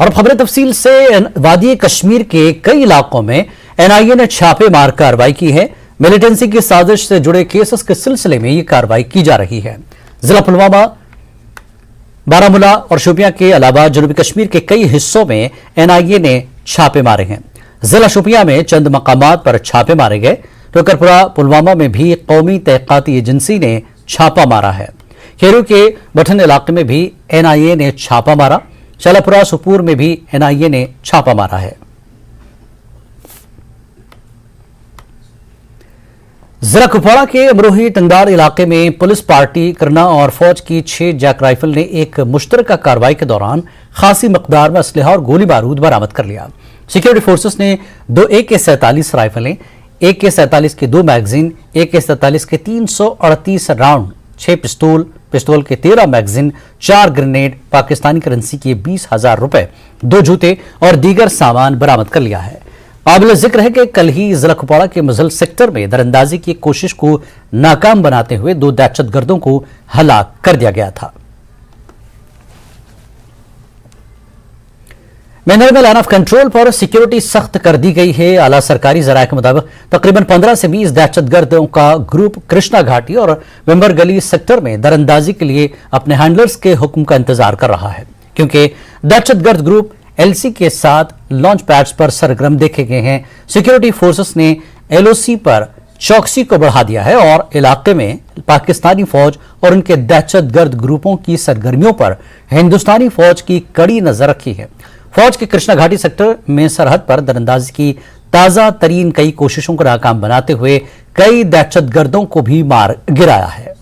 और खबरें तफसील से वादी कश्मीर के कई इलाकों में एनआईए ने छापे मार कार्रवाई की है। मिलिटेंसी की साजिश से जुड़े केसेस के सिलसिले में ये कार्रवाई की जा रही है। जिला पुलवामा, बारामूला और शोपियां के अलावा जनूबी कश्मीर के कई हिस्सों में एनआईए ने छापे मारे हैं। जिला शोपियां में चंद मकामात पर छापे मारे गए। टोकरपुरा पुलवामा में भी कौमी तहकीकाती एजेंसी ने छापा मारा है। खेरू के बठन इलाके में भी एनआईए ने छापा मारा। चलापुरा सुपूर में भी एनआईए ने छापा मारा है। जिला कुपवाड़ा के अमरोही टंगदार इलाके में पुलिस पार्टी, करना और फौज की 6 जैक राइफल ने एक मुश्तरका कार्रवाई के दौरान खासी मकदार में असलहा और गोली बारूद बरामद कर लिया। सिक्योरिटी फोर्सेस ने 2 AK-47 राइफलें, AK-47 के 2 मैगजीन, AK-47 के 338 राउंड, 6 पिस्तौल के 13 मैगजीन, 4 ग्रेनेड, पाकिस्तानी करेंसी के 20,000 रुपए, 2 जूते और दीगर सामान बरामद कर लिया है। काबिल जिक्र है कि कल ही जिला कुपवाड़ा के मुजल सेक्टर में दरअंदाजी की कोशिश को नाकाम बनाते हुए 2 दहशतगर्दों को हलाक कर दिया गया था। मैनर में लाइन ऑफ कंट्रोल पर सिक्योरिटी सख्त कर दी गई है। आला सरकारी जराये के मुताबिक तकरीबन 15 से 20 दहशतगर्दों का ग्रुप कृष्णा घाटी और वेंबर गली सेक्टर में दरअंदाजी के लिए अपने हैंडलर्स के हुक्म का इंतजार कर रहा है, क्योंकि दहशतगर्द ग्रुप LC के साथ लॉन्च पैड्स पर सरगर्म देखे गए हैं। सिक्योरिटी फोर्सेस ने LOC पर चौकसी को बढ़ा दिया है और इलाके में पाकिस्तानी फौज और उनके दहशतगर्द ग्रुपों की सरगर्मियों पर हिंदुस्तानी फौज की कड़ी नजर रखी है। फौज के कृष्णा घाटी सेक्टर में सरहद पर दरअंदाजी की ताजा तरीन कई कोशिशों को नाकाम बनाते हुए कई दहशतगर्दों को भी मार गिराया है।